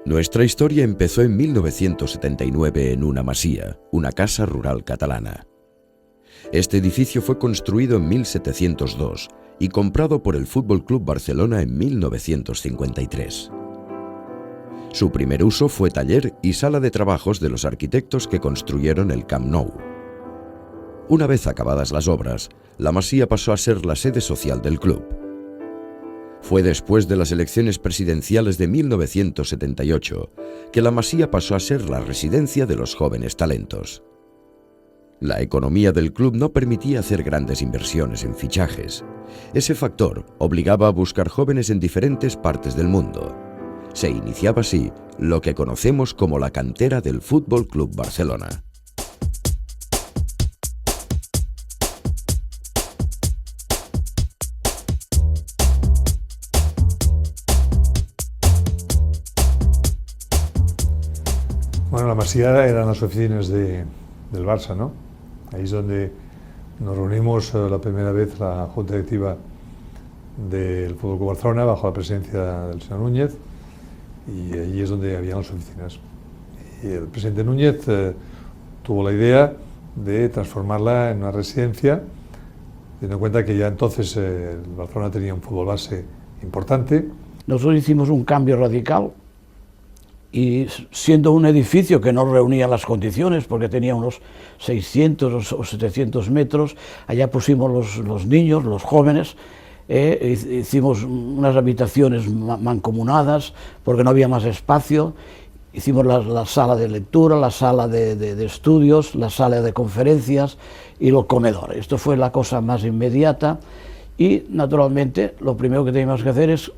Nuestra historia empezó en 1979 en una masía, una casa rural catalana. Este edificio fue construido en 1702 y comprado por el Fútbol Club Barcelona en 1953. Su primer uso fue taller y sala de trabajos de los arquitectos que construyeron el Camp Nou. Una vez acabadas las obras, la masía pasó a ser la sede social del club. Fue después de las elecciones presidenciales de 1978 que la masía pasó a ser la residencia de los jóvenes talentos. La economía del club no permitía hacer grandes inversiones en fichajes. Ese factor obligaba a buscar jóvenes en diferentes partes del mundo. Se iniciaba así lo que conocemos como la cantera del Fútbol Club Barcelona. Bueno, la masía eran las oficinas del Barça, ¿no? Ahí es donde nos reunimos la primera vez la Junta Directiva del Fútbol Club Barcelona bajo la presidencia del señor Núñez, y allí es donde habían las oficinas. Y el presidente Núñez tuvo la idea de transformarla en una residencia, teniendo en cuenta que ya entonces el Barcelona tenía un fútbol base importante. Nosotros hicimos un cambio radical y siendo un edificio que no reunía las condiciones porque tenía unos 600 o 700 metros, allá pusimos los niños, los jóvenes, hicimos unas habitaciones mancomunadas porque no había más espacio, hicimos la sala de lectura, la sala de estudios, la sala de conferencias y los comedores. Esto fue la cosa más inmediata y naturalmente lo primero que teníamos que hacer es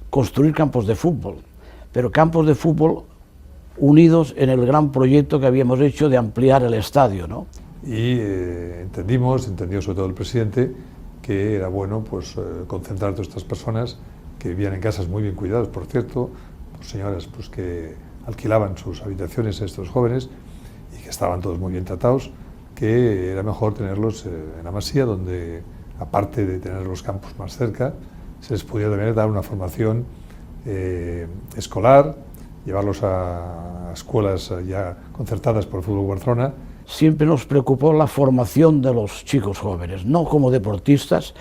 construir campos de fútbol, pero campos de fútbol unidos en el gran proyecto que habíamos hecho de ampliar el estadio, ¿no? Y entendió sobre todo el presidente que era bueno pues concentrar a todas estas personas que vivían en casas muy bien cuidadas, por cierto, pues señoras pues que alquilaban sus habitaciones a estos jóvenes y que estaban todos muy bien tratados, que era mejor tenerlos en la masía, donde aparte de tener los campos más cerca, se les podía también dar una formación escolar, llevarlos a escuelas ya concertadas por el Fútbol Barcelona. Siempre nos preocupó la formación de los chicos jóvenes, no como deportistas,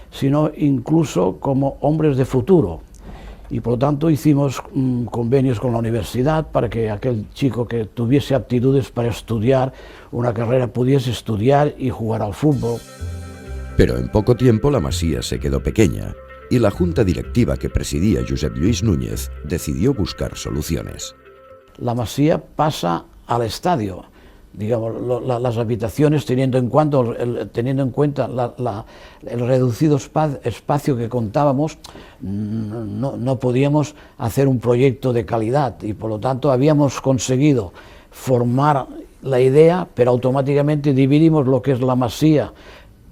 sino incluso como hombres de futuro. Y por lo tanto hicimos convenios con la universidad para que aquel chico que tuviese aptitudes para estudiar una carrera pudiese estudiar y jugar al fútbol. Pero en poco tiempo la masía se quedó pequeña y la junta directiva que presidía Josep Lluís Núñez decidió buscar soluciones. La masía pasa al estadio, digamos, las habitaciones teniendo en cuenta el reducido espacio que contábamos, no podíamos hacer un proyecto de calidad y por lo tanto habíamos conseguido formar la idea, pero automáticamente dividimos lo que es la masía,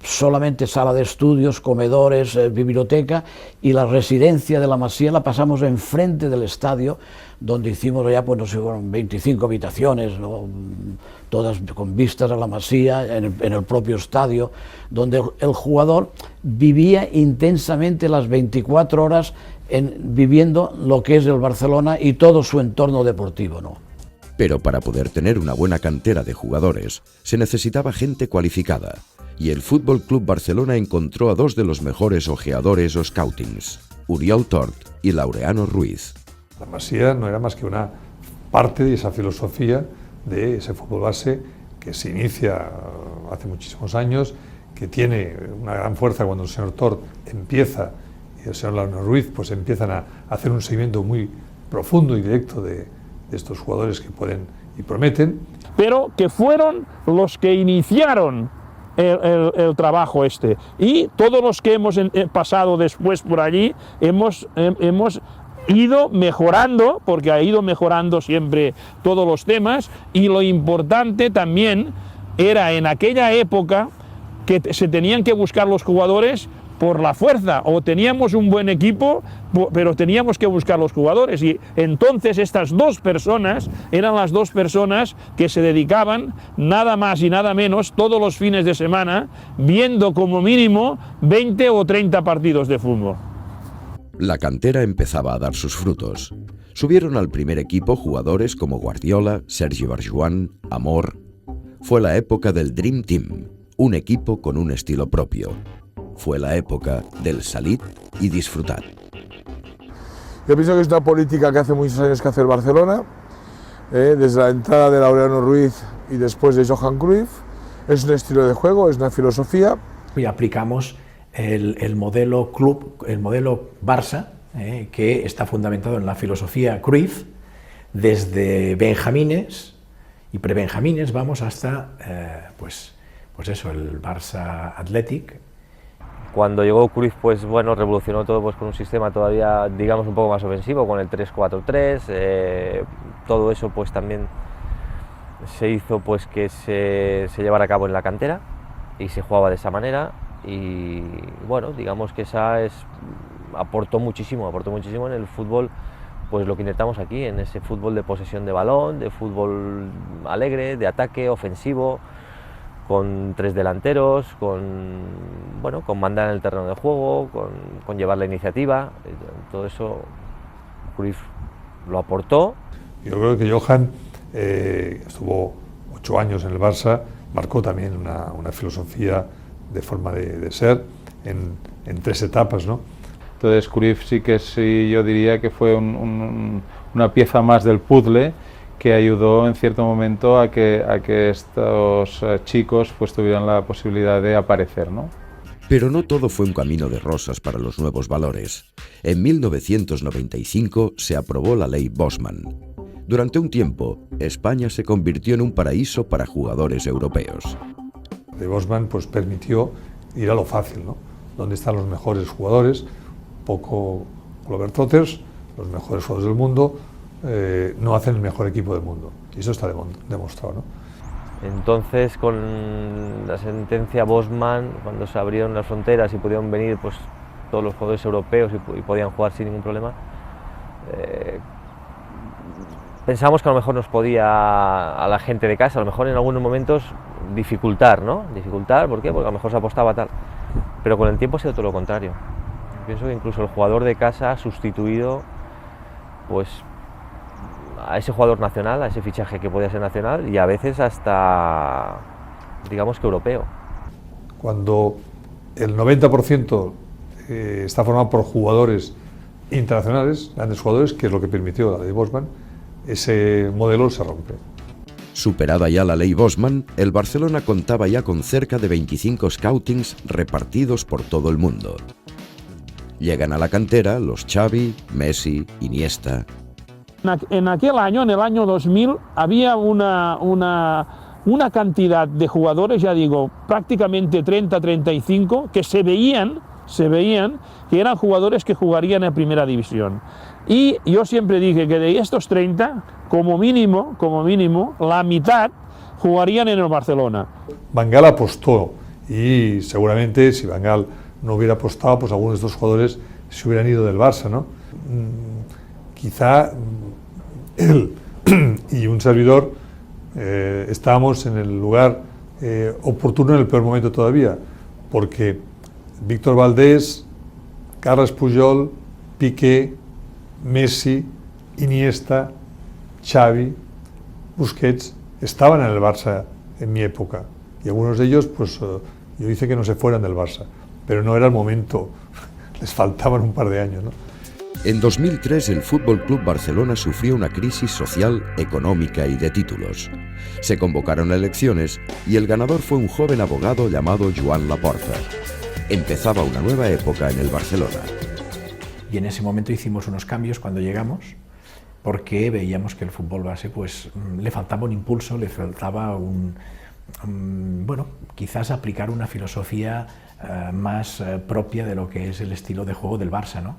solamente sala de estudios, comedores, biblioteca, y la residencia de la masía la pasamos enfrente del estadio, donde hicimos ya pues no sé, 25 habitaciones, ¿no? Todas con vistas a la masía, en el propio estadio, donde el jugador vivía intensamente las 24 horas viviendo lo que es el Barcelona y todo su entorno deportivo, ¿no? Pero para poder tener una buena cantera de jugadores, se necesitaba gente cualificada, y el Fútbol Club Barcelona encontró a dos de los mejores ojeadores o scoutings, Oriol Tort y Laureano Ruiz. La masía no era más que una parte de esa filosofía de ese fútbol base que se inicia hace muchísimos años, que tiene una gran fuerza cuando el señor Tort empieza y el señor Laureano Ruiz pues empiezan a hacer un seguimiento muy profundo y directo de estos jugadores que pueden y prometen. Pero que fueron los que iniciaron el trabajo este, y todos los que hemos pasado después por allí hemos ido mejorando, porque ha ido mejorando siempre todos los temas, y lo importante también era en aquella época que se tenían que buscar los jugadores por la fuerza, o teníamos un buen equipo, pero teníamos que buscar los jugadores, y entonces estas dos personas eran las dos personas que se dedicaban nada más y nada menos todos los fines de semana viendo como mínimo 20 o 30 partidos de fútbol. La cantera empezaba a dar sus frutos. Subieron al primer equipo jugadores como Guardiola, Sergi Barjuan, Amor. Fue la época del Dream Team, un equipo con un estilo propio. Fue la época del salid y disfrutad. Yo pienso que es una política que hace muchos años que hace el Barcelona, desde la entrada de Laureano Ruiz y después de Johan Cruyff. Es un estilo de juego, es una filosofía. Y aplicamos el modelo club, el modelo Barça, que está fundamentado en la filosofía Cruyff, desde benjamines y prebenjamines vamos hasta pues eso, el Barça Athletic. Cuando llegó Cruyff, pues bueno, revolucionó todo pues con un sistema todavía, digamos, un poco más ofensivo, con el 3-4-3, todo eso pues también se hizo pues que se llevara a cabo en la cantera y se jugaba de esa manera y bueno, digamos que aportó muchísimo en el fútbol, pues lo que intentamos aquí, en ese fútbol de posesión de balón, de fútbol alegre, de ataque, ofensivo, con 3 delanteros, con mandar en el terreno de juego, con llevar la iniciativa. Todo eso Cruyff lo aportó. Yo creo que Johan estuvo 8 años en el Barça, marcó también una filosofía de forma de ser en 3 etapas, ¿no? Entonces Cruyff sí yo diría que fue una pieza más del puzzle que ayudó en cierto momento a que estos chicos pues tuvieran la posibilidad de aparecer, ¿no? Pero no todo fue un camino de rosas para los nuevos valores. En 1995 se aprobó la Ley Bosman. Durante un tiempo, España se convirtió en un paraíso para jugadores europeos. La Ley Bosman pues permitió ir a lo fácil, ¿no? Donde están los mejores jugadores, poco globetrotters, los mejores jugadores del mundo, no hacen el mejor equipo del mundo. Y eso está demostrado, ¿no? Entonces, con la sentencia Bosman, cuando se abrieron las fronteras y pudieron venir pues, todos los jugadores europeos y podían jugar sin ningún problema, pensamos que a lo mejor nos podía, a la gente de casa, a lo mejor en algunos momentos, dificultar, ¿no? Dificultar, ¿por qué? Porque a lo mejor se apostaba tal. Pero con el tiempo ha sido todo lo contrario. Pienso que incluso el jugador de casa ha sustituido pues, a ese jugador nacional, a ese fichaje que podía ser nacional y a veces hasta, digamos que europeo. Cuando el 90% está formado por jugadores internacionales, grandes jugadores, que es lo que permitió la Ley Bosman, ese modelo se rompe. Superada ya la Ley Bosman, el Barcelona contaba ya con cerca de 25 scoutings repartidos por todo el mundo. Llegan a la cantera los Xavi, Messi, Iniesta. En aquel año, en el año 2000, había una cantidad de jugadores, ya digo, prácticamente 30-35, que se veían que eran jugadores que jugarían en primera división. Y yo siempre dije que de estos 30, como mínimo, la mitad jugarían en el Barcelona. Van Gaal apostó y seguramente si Van Gaal no hubiera apostado, pues algunos de estos jugadores se hubieran ido del Barça, ¿no? Quizá él y un servidor estábamos en el lugar oportuno en el peor momento todavía, porque Víctor Valdés, Carles Puyol, Piqué, Messi, Iniesta, Xavi, Busquets estaban en el Barça en mi época y algunos de ellos pues yo hice que no se fueran del Barça, pero no era el momento, les faltaban un par de años, ¿no? En 2003 el Fútbol Club Barcelona sufrió una crisis social, económica y de títulos. Se convocaron elecciones y el ganador fue un joven abogado llamado Joan Laporta. Empezaba una nueva época en el Barcelona. Y en ese momento hicimos unos cambios cuando llegamos, porque veíamos que el fútbol base pues, le faltaba un impulso, le faltaba bueno, quizás aplicar una filosofía más propia de lo que es el estilo de juego del Barça, ¿no?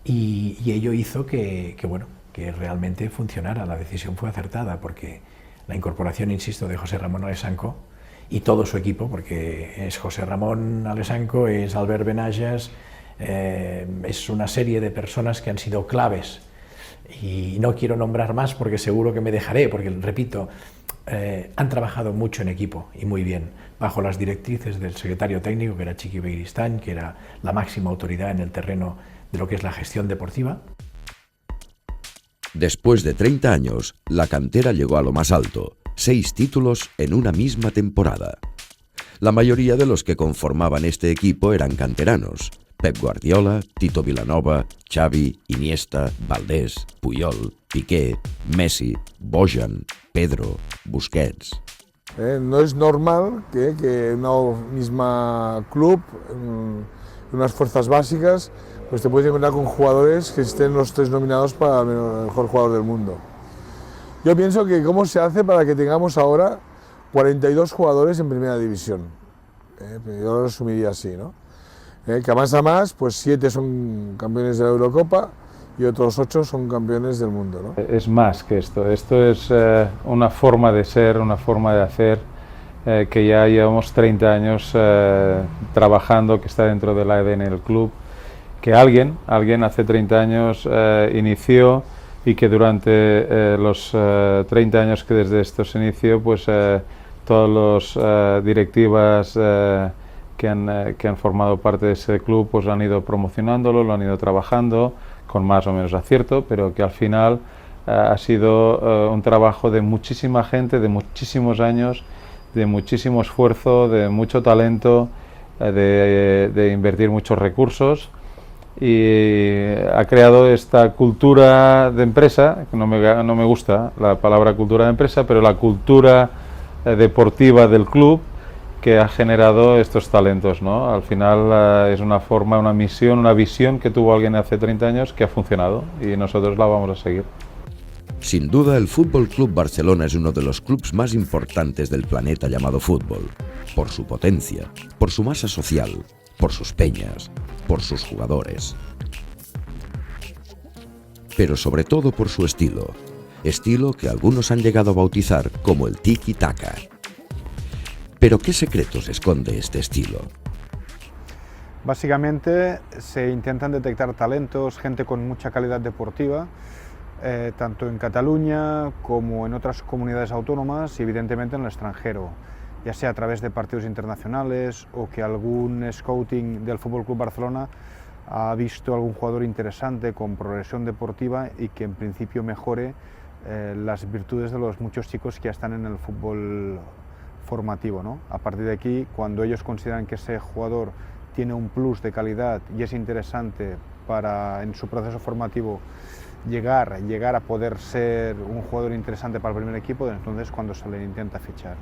Y ello hizo que realmente funcionara. La decisión fue acertada, porque la incorporación, insisto, de José Ramón Alessanco y todo su equipo, porque es José Ramón Alessanco, es Albert Benayas, es una serie de personas que han sido claves, y no quiero nombrar más porque seguro que me dejaré, porque repito, han trabajado mucho en equipo y muy bien, bajo las directrices del secretario técnico, que era Chiqui Beiristany, que era la máxima autoridad en el terreno de lo que es la gestión deportiva. Después de 30 años, la cantera llegó a lo más alto, 6 títulos en una misma temporada. La mayoría de los que conformaban este equipo eran canteranos: Pep Guardiola, Tito Vilanova, Xavi, Iniesta, Valdés, Puyol, Piqué, Messi, Bojan, Pedro, Busquets. No es normal que una misma club, unas fuerzas básicas, pues te puedes encontrar con jugadores que estén los 3 nominados para el mejor jugador del mundo. Yo pienso que cómo se hace para que tengamos ahora 42 jugadores en primera división. Yo lo resumiría así, ¿no? Que a más, pues 7 son campeones de la Eurocopa y otros 8 son campeones del mundo, ¿no? Es más que esto es una forma de ser, una forma de hacer, que ya llevamos 30 años trabajando, que está dentro del ADN del club, que alguien hace 30 años inició, y que durante los 30 años que desde esto se inició, pues todas las directivas que han formado parte de ese club pues han ido promocionándolo, lo han ido trabajando con más o menos acierto, pero que al final ha sido un trabajo de muchísima gente, de muchísimos años, de muchísimo esfuerzo, de mucho talento, de invertir muchos recursos, y ha creado esta cultura de empresa, que no me gusta la palabra cultura de empresa, pero la cultura deportiva del club, que ha generado estos talentos, ¿no? Al final es una forma, una misión, una visión que tuvo alguien hace 30 años que ha funcionado, y nosotros la vamos a seguir. Sin duda, el Fútbol Club Barcelona es uno de los clubes más importantes del planeta llamado fútbol, por su potencia, por su masa social, por sus peñas, por sus jugadores. Pero sobre todo por su estilo que algunos han llegado a bautizar como el tiki-taka. ¿Pero qué secretos esconde este estilo? Básicamente se intentan detectar talentos, gente con mucha calidad deportiva, tanto en Cataluña como en otras comunidades autónomas y evidentemente en el extranjero, ya sea a través de partidos internacionales o que algún scouting del FC Barcelona ha visto algún jugador interesante con progresión deportiva y que en principio mejore las virtudes de los muchos chicos que ya están en el fútbol formativo, ¿no? A partir de aquí, cuando ellos consideran que ese jugador tiene un plus de calidad y es interesante para en su proceso formativo llegar a poder ser un jugador interesante para el primer equipo, entonces cuando se le intenta fichar.